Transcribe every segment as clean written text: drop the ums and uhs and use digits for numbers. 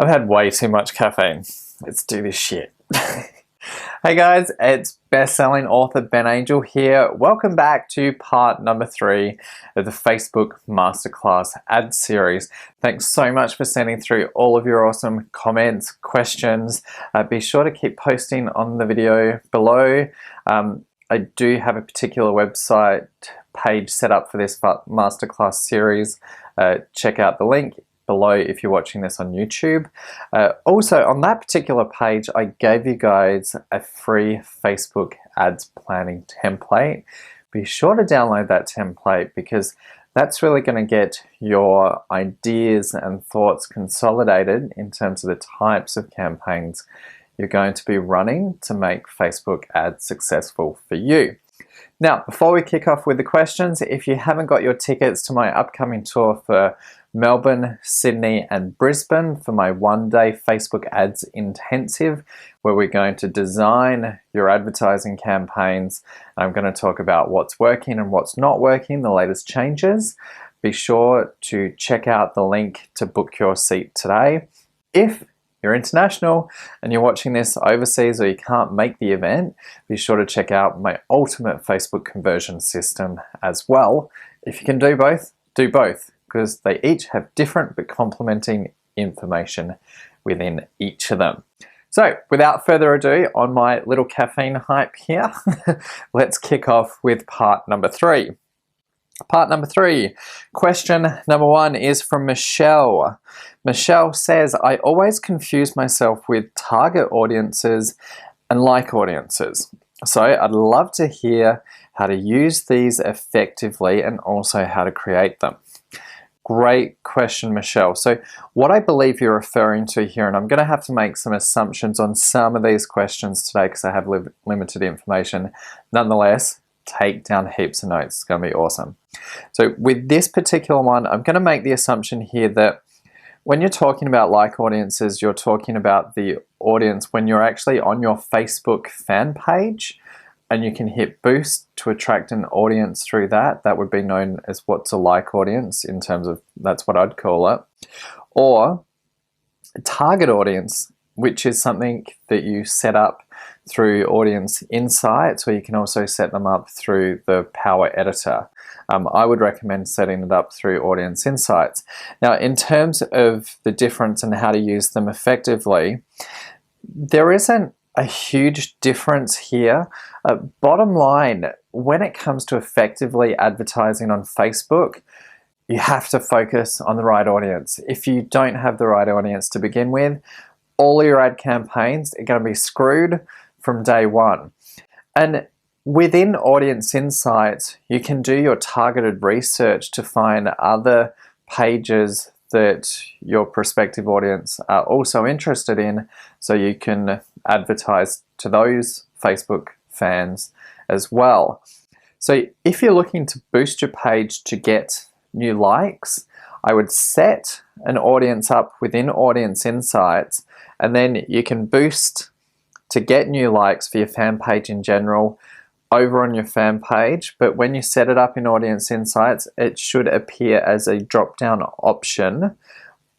I've had way too much caffeine. Let's do this shit. Hey guys, it's best-selling author Ben Angel here. Welcome back to part number 3 of the Facebook Masterclass ad series. Thanks so much for sending through all of your awesome comments, questions. Be sure to keep posting on the video below. I do have a particular website page set up for this Masterclass series. Check out the link below if you're watching this on YouTube. Also, on that particular page, I gave you guys a free Facebook ads planning template. Be sure to download that template because that's really going to get your ideas and thoughts consolidated in terms of the types of campaigns you're going to be running to make Facebook ads successful for you. Now, before we kick off with the questions, if you haven't got your tickets to my upcoming tour for Melbourne, Sydney and Brisbane for my one-day Facebook Ads Intensive, where we're going to design your advertising campaigns. I'm going to talk about what's working and what's not working, the latest changes. Be sure to check out the link to book your seat today. If you're international and you're watching this overseas or you can't make the event, be sure to check out my ultimate Facebook conversion system as well. If you can do both, because they each have different but complementing information within each of them. So without further ado, on my little caffeine hype here, let's kick off with part number 3. Part number 3, question number 1 is from Michelle. Michelle says, I always confuse myself with target audiences and like audiences. So I'd love to hear how to use these effectively and also how to create them. Great question, Michelle. So what I believe you're referring to here, and I'm going to have to make some assumptions on some of these questions today because I have limited information. Nonetheless, take down heaps of notes. It's going to be awesome. So with this particular one, I'm going to make the assumption here that when you're talking about like audiences, you're talking about the audience when you're actually on your Facebook fan page and you can hit boost to attract an audience through that. That would be known as what's a like audience in terms of, that's what I'd call it. Or a target audience, which is something that you set up through Audience Insights, or you can also set them up through the Power Editor. I would recommend setting it up through Audience Insights. Now, in terms of the difference and how to use them effectively, there isn't a huge difference here. Bottom line, when it comes to effectively advertising on Facebook, you have to focus on the right audience. If you don't have the right audience to begin with, all your ad campaigns are going to be screwed from day one. And within Audience Insights, you can do your targeted research to find other pages that your prospective audience are also interested in, so you can advertise to those Facebook fans as well. So if you're looking to boost your page to get new likes, I would set an audience up within Audience Insights, and then you can boost to get new likes for your fan page in general over on your fan page. But when you set it up in Audience Insights, it should appear as a drop-down option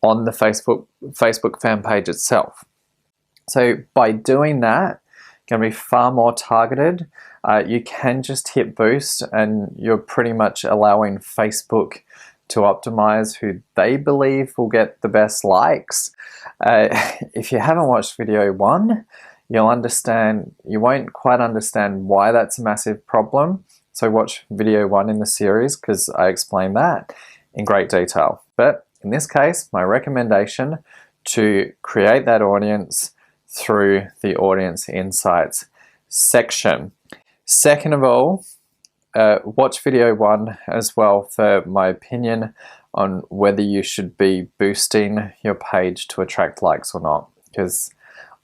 on the Facebook fan page itself. So by doing that, going to be far more targeted. You can just hit boost and you're pretty much allowing Facebook to optimize who they believe will get the best likes. If you haven't watched video 1, you won't quite understand why that's a massive problem. So watch video 1 in the series because I explain that in great detail. But in this case, my recommendation to create that audience through the Audience Insights section. Second of all, watch video 1 as well for my opinion on whether you should be boosting your page to attract likes or not, because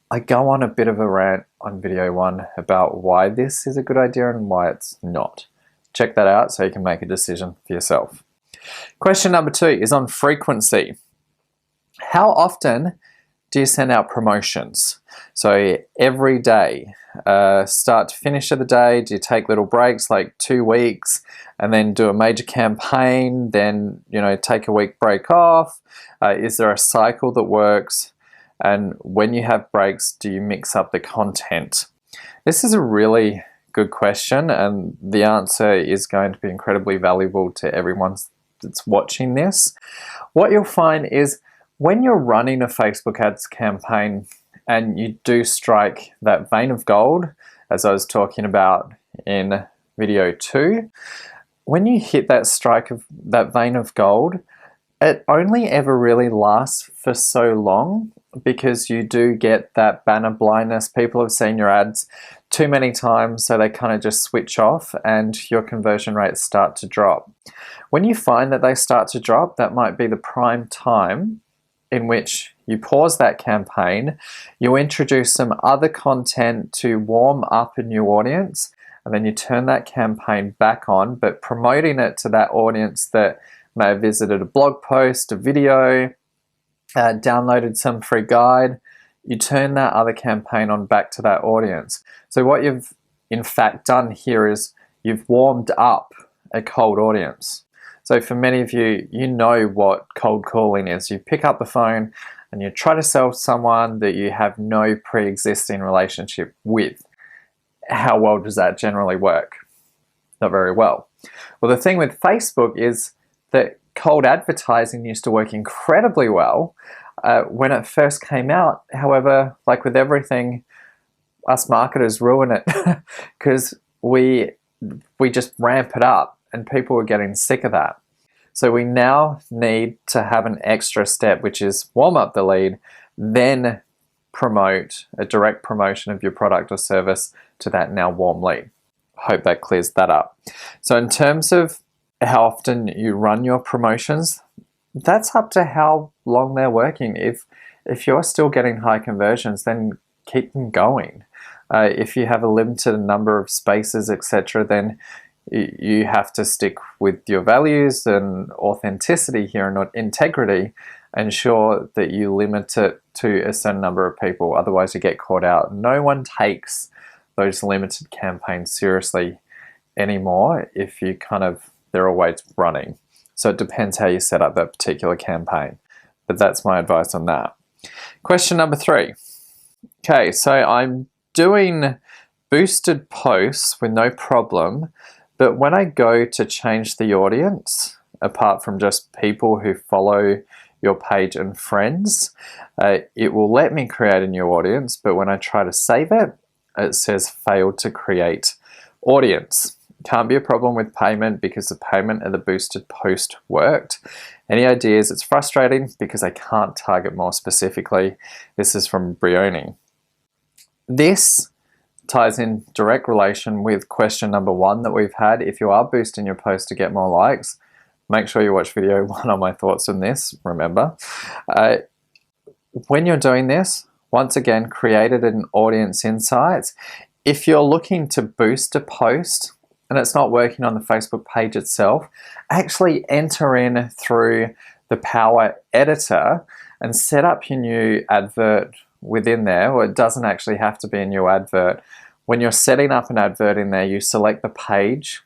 I go on a bit of a rant on video 1 about why this is a good idea and why it's not. Check that out so you can make a decision for yourself. Question number 2 is on frequency. How often do you send out promotions? So every day, start to finish of the day, do you take little breaks like 2 weeks and then do a major campaign, then take a week break off? Is there a cycle that works? And when you have breaks, do you mix up the content? This is a really good question, and the answer is going to be incredibly valuable to everyone that's watching this. What you'll find is when you're running a Facebook ads campaign and you do strike that vein of gold, as I was talking about in video 2, when you hit that strike of that vein of gold, it only ever really lasts for so long because you do get that banner blindness. People have seen your ads too many times, so they kind of just switch off and your conversion rates start to drop. When you find that they start to drop, that might be the prime time in which you pause that campaign, you introduce some other content to warm up a new audience, and then you turn that campaign back on, but promoting it to that audience that may have visited a blog post, a video, downloaded some free guide. You turn that other campaign on back to that audience. So what you've in fact done here is you've warmed up a cold audience. So for many of you, you know what cold calling is. You pick up the phone and you try to sell someone that you have no pre-existing relationship with. How well does that generally work? Not very well. Well, the thing with Facebook is that cold advertising used to work incredibly well when it first came out. However, like with everything, us marketers ruin it because we just ramp it up and people are getting sick of that. So we now need to have an extra step, which is warm up the lead, then promote a direct promotion of your product or service to that now warm lead. Hope that clears that up. So in terms of how often you run your promotions, that's up to how long they're working. If you're still getting high conversions, then keep them going. If you have a limited number of spaces, etc., then you have to stick with your values and authenticity here and not integrity. Ensure that you limit it to a certain number of people, otherwise you get caught out. No one takes those limited campaigns seriously anymore if you they're always running. So it depends how you set up that particular campaign. But that's my advice on that. Question number 3. Okay, so I'm doing boosted posts with no problem, but when I go to change the audience, apart from just people who follow your page and friends, it will let me create a new audience, but when I try to save it, it says failed to create audience. Can't be a problem with payment because the payment of the boosted post worked. Any ideas? It's frustrating because I can't target more specifically. This is from Brioni. This ties in direct relation with question number 1 that we've had. If you are boosting your post to get more likes, make sure you watch video 1 on my thoughts on this, remember. When you're doing this, once again, created an audience insights. If you're looking to boost a post and it's not working on the Facebook page itself, actually enter in through the Power Editor and set up your new advert within there, or it doesn't actually have to be a new advert. When you're setting up an advert in there, you select the page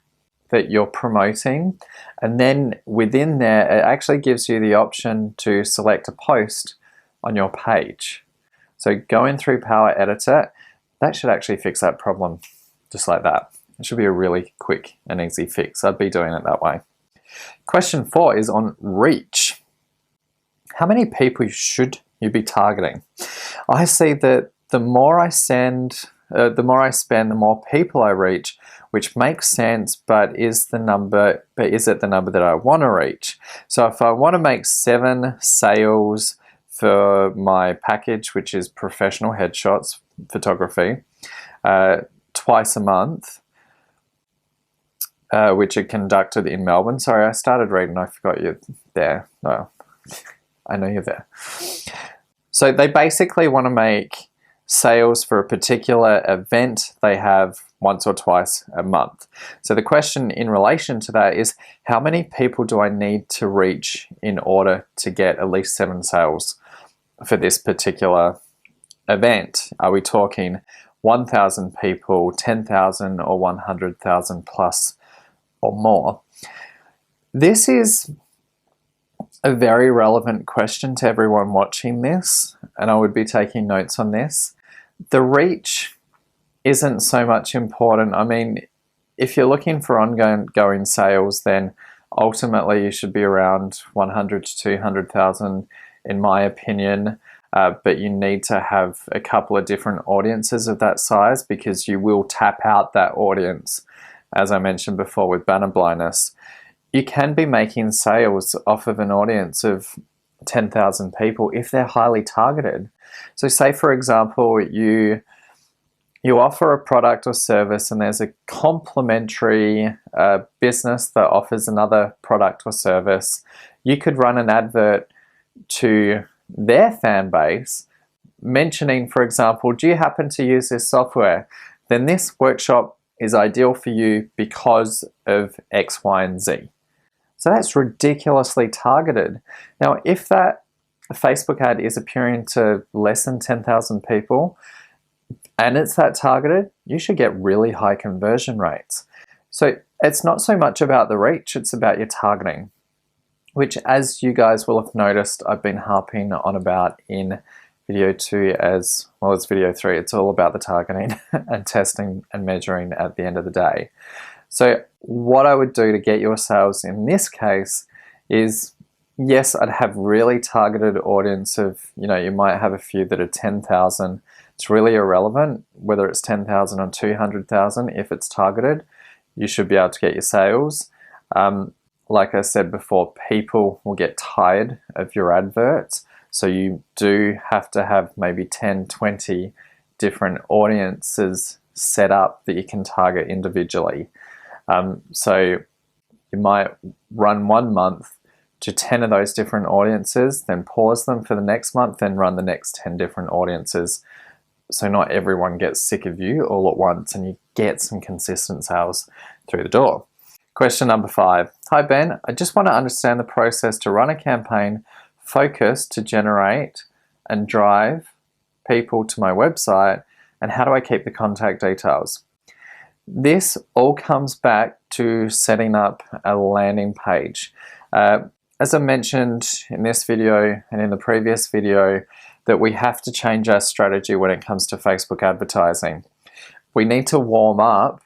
that you're promoting, and then within there, it actually gives you the option to select a post on your page. So going through Power Editor, that should actually fix that problem just like that. It should be a really quick and easy fix. I'd be doing it that way. Question 4 is on reach. How many people should you be targeting? I see that the more I spend, the more people I reach, which makes sense, but is it the number that I want to reach? So if I want to make 7 sales for my package, which is professional headshots photography, twice a month, which are conducted in Melbourne. Sorry, I started reading, I forgot you're there. No, I know you're there. So they basically want to make sales for a particular event they have once or twice a month. So the question in relation to that is, how many people do I need to reach in order to get at least 7 sales for this particular event? Are we talking 1,000 people, 10,000, or 100,000 plus or more? This is a very relevant question to everyone watching this, and I would be taking notes on this. The reach isn't so much important. I mean, if you're looking for ongoing sales, then ultimately you should be around 100 to 200,000 in my opinion. But you need to have a couple of different audiences of that size, because you will tap out that audience, as I mentioned before with banner blindness. You can be making sales off of an audience of 10,000 people if they're highly targeted. So say, for example, you offer a product or service and there's a complementary business that offers another product or service. You could run an advert to their fan base mentioning, for example, do you happen to use this software? Then this workshop is ideal for you because of X, Y, and Z. So that's ridiculously targeted. Now, if that Facebook ad is appearing to less than 10,000 people and it's that targeted, you should get really high conversion rates. So it's not so much about the reach, it's about your targeting, which, as you guys will have noticed, I've been harping on about in video 2 as well as video 3. It's all about the targeting and testing and measuring at the end of the day. So what I would do to get your sales in this case is, yes, I'd have really targeted audience of, you might have a few that are 10,000. It's really irrelevant whether it's 10,000 or 200,000. If it's targeted, you should be able to get your sales. Like I said before, people will get tired of your adverts. So you do have to have maybe 10, 20 different audiences set up that you can target individually. So you might run 1 month to 10 of those different audiences, then pause them for the next month, then run the next 10 different audiences. So not everyone gets sick of you all at once and you get some consistent sales through the door. Question number 5. Hi Ben, I just want to understand the process to run a campaign focused to generate and drive people to my website, and how do I keep the contact details? This all comes back to setting up a landing page. As I mentioned in this video and in the previous video, that we have to change our strategy when it comes to Facebook advertising. We need to warm up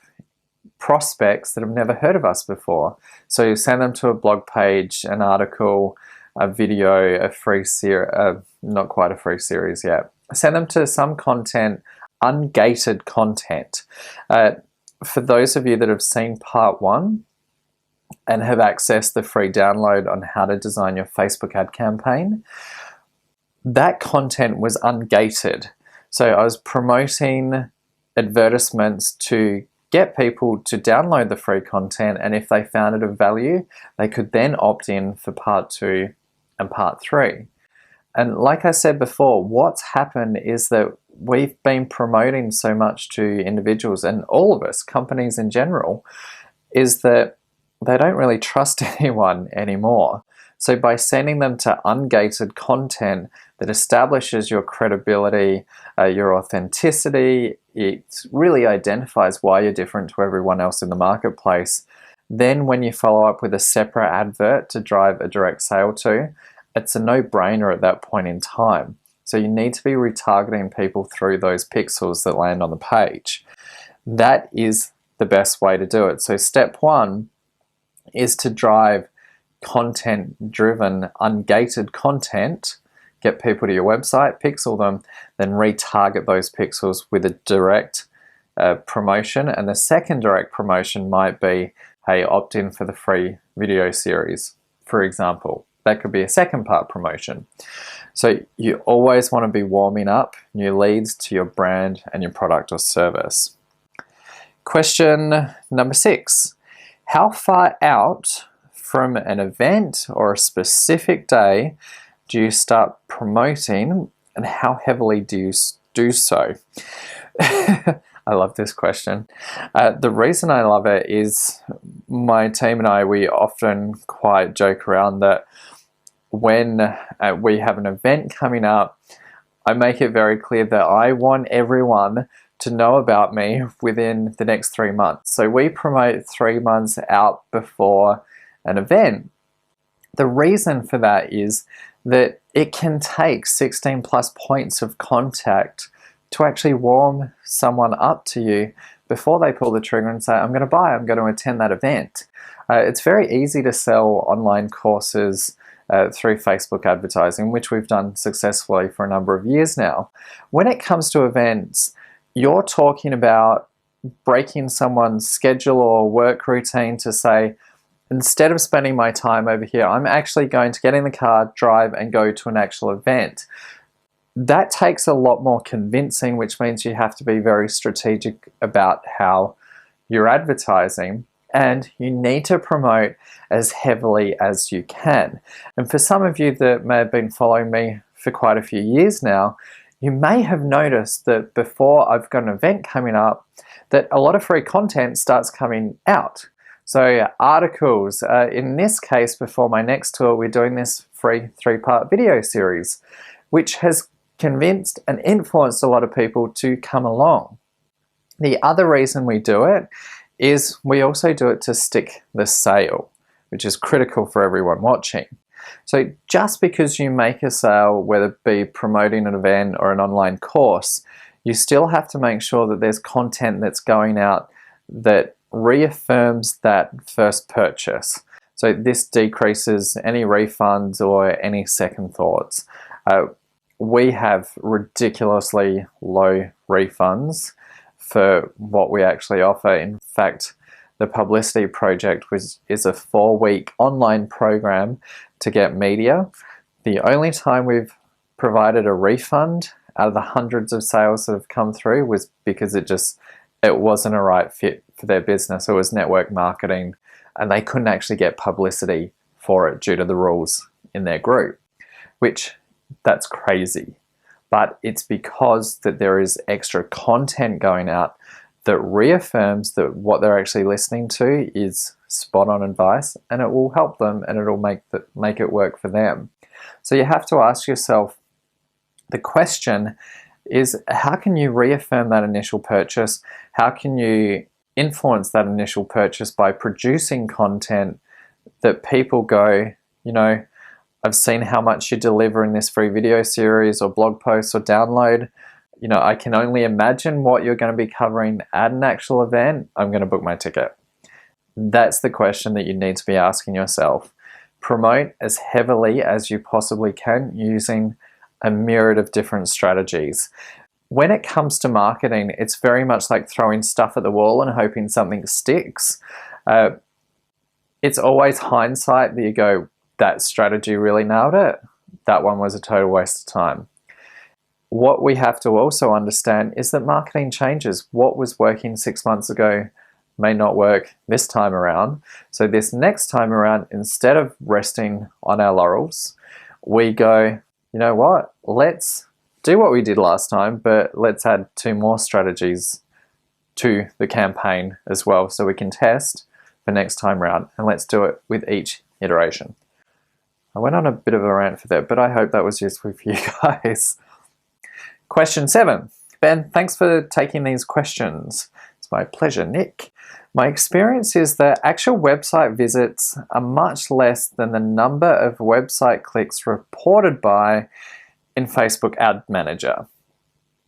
prospects that have never heard of us before. So you send them to a blog page, an article, a video, a free series, not quite a free series yet. Send them to some content, ungated content. For those of you that have seen part 1 and have accessed the free download on how to design your Facebook ad campaign, that content was ungated. So I was promoting advertisements to get people to download the free content, and if they found it of value, they could then opt in for part 2 and part 3. And like I said before, what's happened is that we've been promoting so much to individuals, and all of us, companies in general, is that they don't really trust anyone anymore. So by sending them to ungated content that establishes your credibility, your authenticity, it really identifies why you're different to everyone else in the marketplace. Then when you follow up with a separate advert to drive a direct sale to, it's a no-brainer at that point in time. So you need to be retargeting people through those pixels that land on the page. That is the best way to do it. So step 1 is to drive content-driven, ungated content, get people to your website, pixel them, then retarget those pixels with a direct promotion. And the second direct promotion might be, hey, opt in for the free video series, for example. That could be a second part promotion. So you always want to be warming up new leads to your brand and your product or service. Question number 6. How far out from an event or a specific day do you start promoting, and how heavily do you do so? I love this question. The reason I love it is my team and I, we often quite joke around that when we have an event coming up, I make it very clear that I want everyone to know about me within the next 3 months. So we promote 3 months out before an event. The reason for that is that it can take 16 plus points of contact to actually warm someone up to you before they pull the trigger and say, I'm going to buy, I'm going to attend that event. It's very easy to sell online courses through Facebook advertising, which we've done successfully for a number of years now. When it comes to events, you're talking about breaking someone's schedule or work routine to say, instead of spending my time over here, I'm actually going to get in the car, drive, and go to an actual event. That takes a lot more convincing, which means you have to be very strategic about how you're advertising, and you need to promote as heavily as you can. And for some of you that may have been following me for quite a few years now, you may have noticed that before I've got an event coming up, that a lot of free content starts coming out. So articles, in this case, before my next tour, we're doing this free 3-part video series, which has convinced and influenced a lot of people to come along. The other reason we do it is we also do it to stick the sale, which is critical for everyone watching. So just because you make a sale, whether it be promoting an event or an online course, you still have to make sure that there's content that's going out that reaffirms that first purchase. So this decreases any refunds or any second thoughts. We have ridiculously low refunds for what we actually offer. In fact, the Publicity Project is a 4-week online program to get media. The only time we've provided a refund out of the hundreds of sales that have come through was because it wasn't a right fit for their business. It was network marketing, and they couldn't actually get publicity for it due to the rules in their group, which that's crazy. But it's because that there is extra content going out that reaffirms that what they're actually listening to is spot on advice, and it will help them, and it'll make it work for them. So you have to ask yourself, the question is, how can you reaffirm that initial purchase? How can you influence that initial purchase by producing content that people go, I've seen how much you deliver in this free video series or blog posts or download. I can only imagine what you're going to be covering at an actual event. I'm going to book my ticket. That's the question that you need to be asking yourself. Promote as heavily as you possibly can using a myriad of different strategies. When it comes to marketing, it's very much like throwing stuff at the wall and hoping something sticks. It's always hindsight that you go, that strategy really nailed it. That one was a total waste of time. What we have to also understand is that marketing changes. What was working 6 months ago may not work this time around. So this next time around, instead of resting on our laurels, we go, you know what? Let's do what we did last time, but let's add 2 more strategies to the campaign as well, so we can test for next time around, and let's do it with each iteration. I went on a bit of a rant for that, but I hope that was useful for you guys. Question 7. Ben, thanks for taking these questions. It's my pleasure, Nick. My experience is that actual website visits are much less than the number of website clicks reported by in Facebook Ad Manager.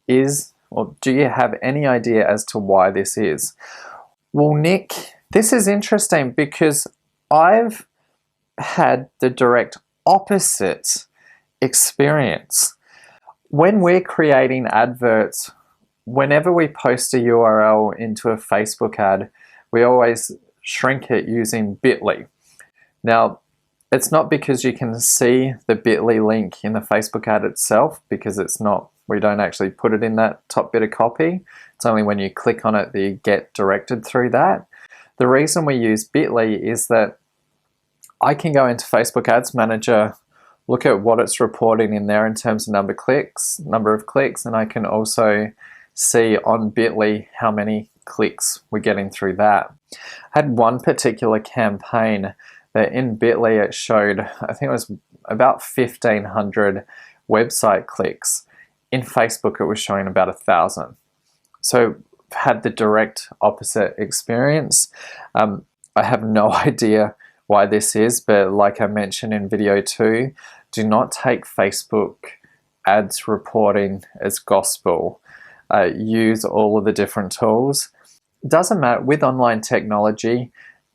Do you have any idea as to why this is? Well, Nick, this is interesting because I've had the direct opposite experience. When we're creating adverts, whenever we post a URL into a Facebook ad, we always shrink it using bit.ly. Now, it's not because you can see the bit.ly link in the Facebook ad itself, because we don't actually put it in that top bit of copy. It's only when you click on it that you get directed through that. The reason we use bit.ly is that I can go into Facebook Ads Manager, look at what it's reporting in there in terms of number of clicks, and I can also see on bit.ly how many clicks we're getting through that. I had one particular campaign that in bit.ly it showed, I think it was about 1,500 website clicks. In Facebook it was showing about 1,000. So I've had the direct opposite experience. I have no idea why this is, but like I mentioned in video 2, do not take Facebook ads reporting as gospel. Use all of the different tools. It doesn't matter with online technology.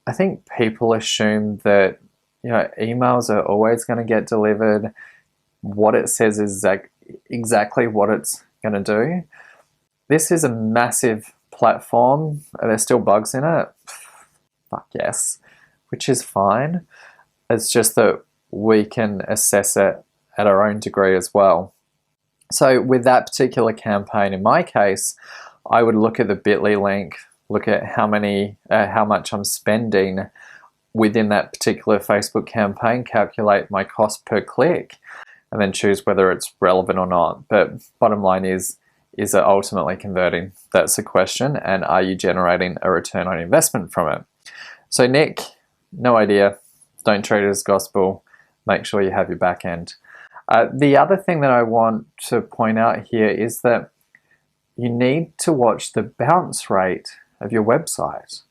I think people assume that emails are always going to get delivered. What it says is exactly what it's going to do. This is a massive platform. Are there still bugs in it? Fuck yes, which is fine. It's just that we can assess it at our own degree as well. So with that particular campaign, in my case, I would look at the bit.ly link, look at how much I'm spending within that particular Facebook campaign, calculate my cost per click, and then choose whether it's relevant or not. But bottom line is it ultimately converting? That's the question. And are you generating a return on investment from it? So Nick, no idea. Don't treat it as gospel. Make sure you have your back end. The other thing that I want to point out here is that you need to watch the bounce rate of your website.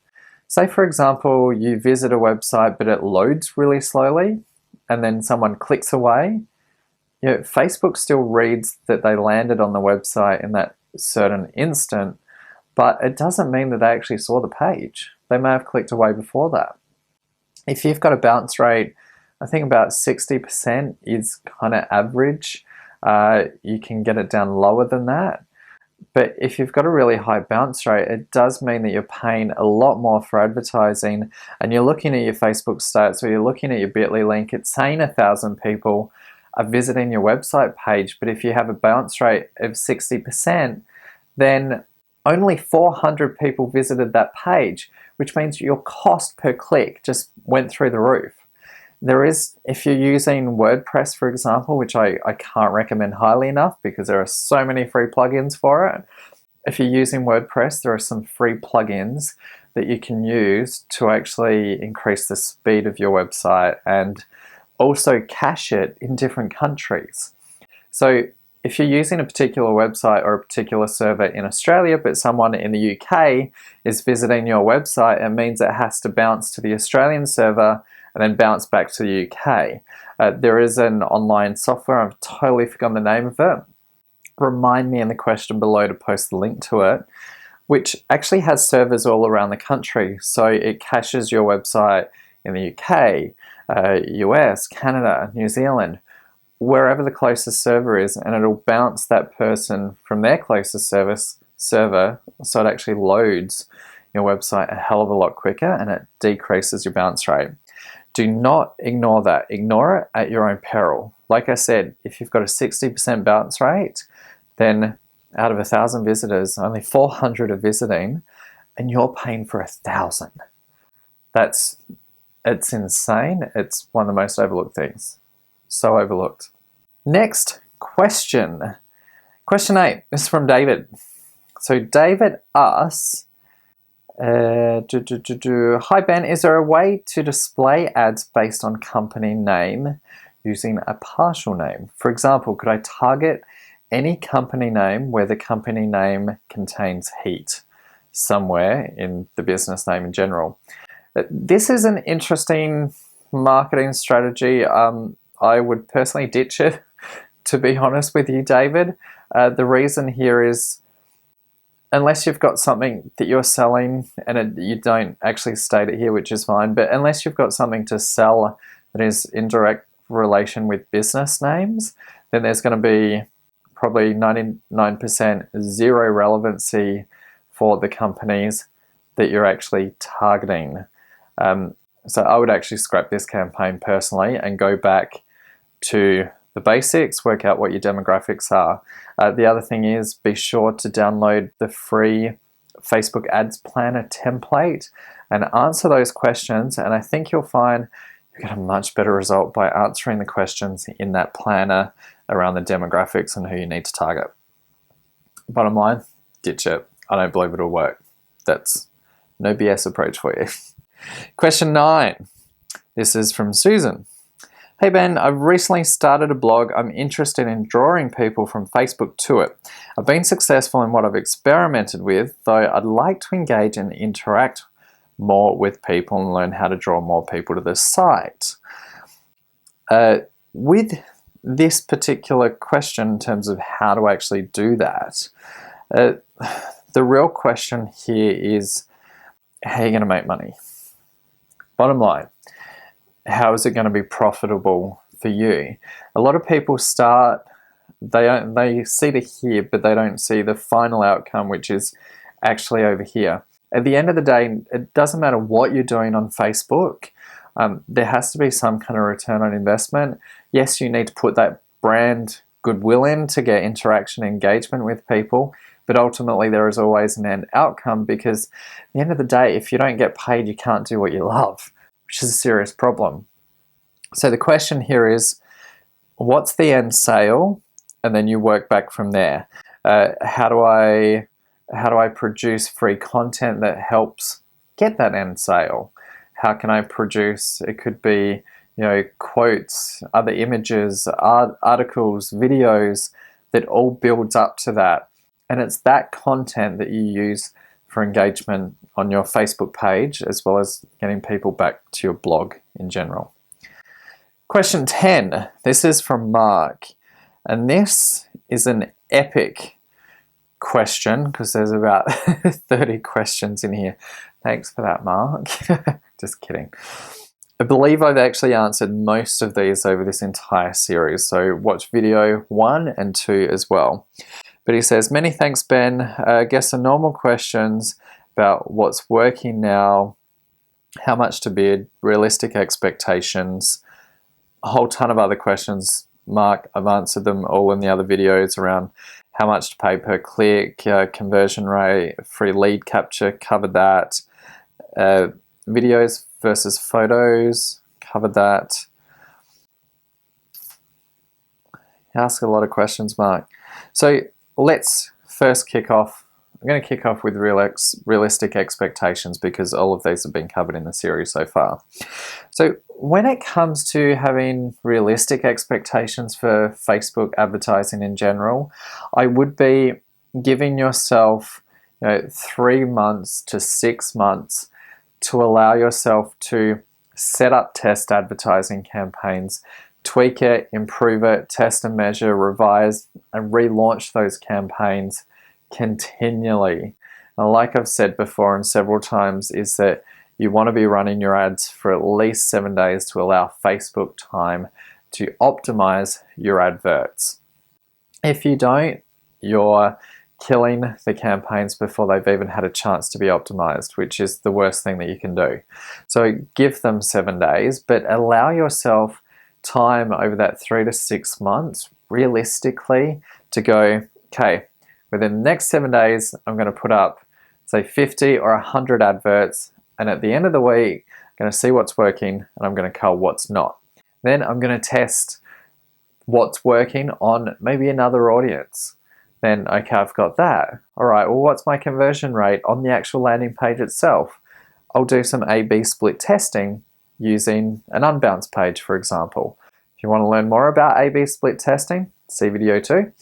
Say, for example, you visit a website, but it loads really slowly, and then someone clicks away. Facebook still reads that they landed on the website in that certain instant, but it doesn't mean that they actually saw the page. They may have clicked away before that. If you've got a bounce rate, I think about 60% is kind of average. You can get it down lower than that. But if you've got a really high bounce rate, it does mean that you're paying a lot more for advertising, and you're looking at your Facebook stats or you're looking at your bit.ly link, it's saying 1,000 people are visiting your website page, but if you have a bounce rate of 60%, then only 400 people visited that page, which means your cost per click just went through the roof. If you're using WordPress, for example, which I can't recommend highly enough because there are so many free plugins for it. If you're using WordPress, there are some free plugins that you can use to actually increase the speed of your website and also cache it in different countries. So if you're using a particular website or a particular server in Australia, but someone in the UK is visiting your website, it means it has to bounce to the Australian server and then bounce back to the UK. There is an online software, I've totally forgotten the name of it. Remind me in the question below to post the link to it, which actually has servers all around the country. So it caches your website in the UK, US, Canada, New Zealand, wherever the closest server is, and it'll bounce that person from their closest server, so it actually loads your website a hell of a lot quicker and it decreases your bounce rate. Do not ignore that. Ignore it at your own peril. Like I said, if you've got a 60% bounce rate, then out of 1,000 visitors, only 400 are visiting, and you're paying for 1,000. It's insane. It's one of the most overlooked things. So overlooked. Next question. Question 8 is from David. So David asks, hi Ben, is there a way to display ads based on company name using a partial name? For example, could I target any company name where the company name contains heat somewhere in the business name in general? This is an interesting marketing strategy. I would personally ditch it, to be honest with you, David. The reason here is, unless you've got something that you're selling, and you don't actually state it here, which is fine, but unless you've got something to sell that is in direct relation with business names, then there's going to be probably 99% zero relevancy for the companies that you're actually targeting. So I would actually scrap this campaign personally and go back to the basics, work out what your demographics are. The other thing is, be sure to download the free Facebook Ads Planner template and answer those questions, and I think you'll find you get a much better result by answering the questions in that planner around the demographics and who you need to target. Bottom line, ditch it. I don't believe it'll work. That's no BS approach for you. Question 9. This is from Susan. Hey Ben, I've recently started a blog. I'm interested in drawing people from Facebook to it. I've been successful in what I've experimented with, though I'd like to engage and interact more with people and learn how to draw more people to the site. With this particular question in terms of how to actually do that, the real question here is, how are you going to make money? Bottom line, how is it going to be profitable for you? A lot of people start, they see the here, but they don't see the final outcome, which is actually over here. At the end of the day, it doesn't matter what you're doing on Facebook. There has to be some kind of return on investment. Yes, you need to put that brand goodwill in to get interaction and engagement with people, but ultimately there is always an end outcome, because at the end of the day, if you don't get paid, you can't do what you love, which is a serious problem. So the question here is, what's the end sale? And then you work back from there. How do I produce free content that helps get that end sale? How can I produce, it could be, quotes, other images, articles, videos that all builds up to that. And it's that content that you use for engagement on your Facebook page, as well as getting people back to your blog in general. Question 10, this is from Mark. And this is an epic question, because there's about 30 questions in here. Thanks for that, Mark. Just kidding. I believe I've actually answered most of these over this entire series, so watch video 1 and 2 as well. But he says, many thanks, Ben. I guess the normal questions about what's working now, how much to bid, realistic expectations, a whole ton of other questions. Mark, I've answered them all in the other videos around how much to pay per click, conversion rate, free lead capture, covered that. Videos versus photos, covered that. You ask a lot of questions, Mark. So let's first kick off. I'm going to kick off with realistic expectations, because all of these have been covered in the series so far. So when it comes to having realistic expectations for Facebook advertising in general, I would be giving yourself 3 months to 6 months to allow yourself to set up test advertising campaigns, tweak it, improve it, test and measure, revise, and relaunch those campaigns continually. And like I've said before and several times, is that you want to be running your ads for at least 7 days to allow Facebook time to optimize your adverts. If you don't, you're killing the campaigns before they've even had a chance to be optimized, which is the worst thing that you can do. So give them 7 days, but allow yourself time over that 3 to 6 months realistically to go, okay, within the next 7 days, I'm going to put up, say, 50 or 100 adverts, and at the end of the week, I'm going to see what's working and I'm going to cull what's not. Then I'm going to test what's working on maybe another audience. Then, okay, I've got that. All right, well, what's my conversion rate on the actual landing page itself? I'll do some A/B split testing using an unbounced page, for example. If you want to learn more about A/B split testing, see video 2.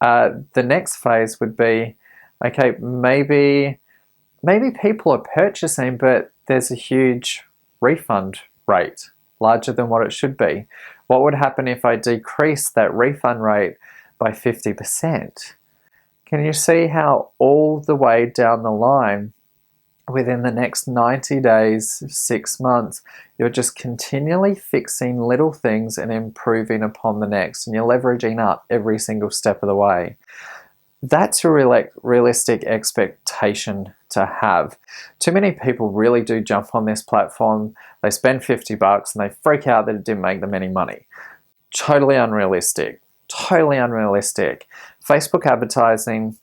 The next phase would be, okay, maybe people are purchasing, but there's a huge refund rate, larger than what it should be. What would happen if I decrease that refund rate by 50%? Can you see how all the way down the line, within the next 90 days, 6 months, you're just continually fixing little things and improving upon the next, and you're leveraging up every single step of the way? That's a realistic expectation to have. Too many people really do jump on this platform, they spend $50 and they freak out that it didn't make them any money. Totally unrealistic. Totally unrealistic. Facebook advertising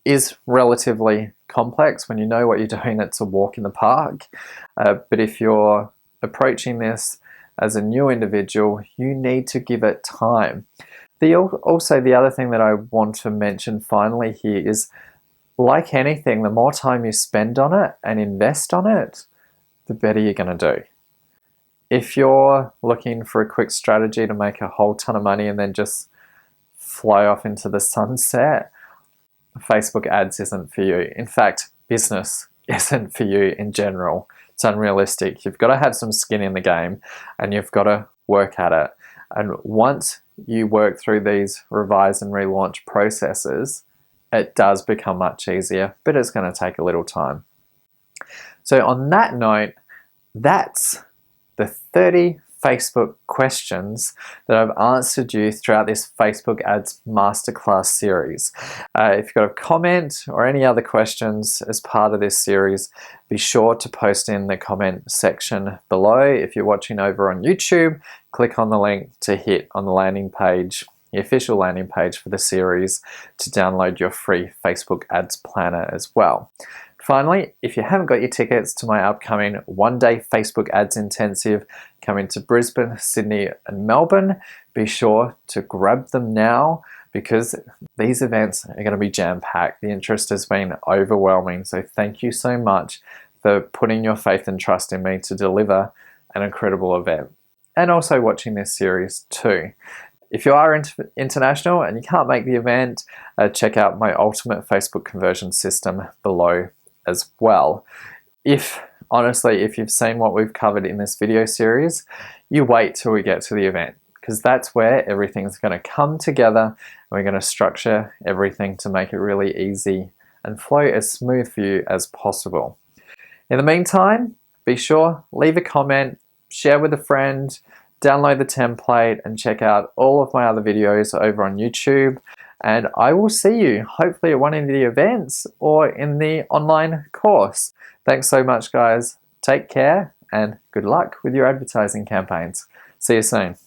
is relatively complex. When you know what you're doing, it's a walk in the park. But if you're approaching this as a new individual, you need to give it time. Also, the other thing that I want to mention finally here is, like anything, the more time you spend on it and invest on it, the better you're going to do. If you're looking for a quick strategy to make a whole ton of money and then just fly off into the sunset, Facebook ads isn't for you. In fact, business isn't for you in general. It's unrealistic. You've got to have some skin in the game and you've got to work at it. And once you work through these revise and relaunch processes, it does become much easier, but it's going to take a little time. So on that note, that's the 30 Facebook questions that I've answered you throughout this Facebook Ads Masterclass series. If you've got a comment or any other questions as part of this series, be sure to post in the comment section below. If you're watching over on YouTube, click on the link to hit on the landing page, the official landing page for the series, to download your free Facebook Ads Planner as well. Finally, if you haven't got your tickets to my upcoming one-day Facebook Ads Intensive coming to Brisbane, Sydney and Melbourne, be sure to grab them now because these events are going to be jam-packed. The interest has been overwhelming, so thank you so much for putting your faith and trust in me to deliver an incredible event, and also watching this series too. If you are international and you can't make the event, check out my ultimate Facebook conversion system below as well. Honestly, if you've seen what we've covered in this video series, you wait till we get to the event, because that's where everything's going to come together and we're going to structure everything to make it really easy and flow as smooth for you as possible. In the meantime, be sure, leave a comment, share with a friend, download the template and check out all of my other videos over on YouTube. And I will see you hopefully at one of the events or in the online course. Thanks so much, guys. Take care and good luck with your advertising campaigns. See you soon.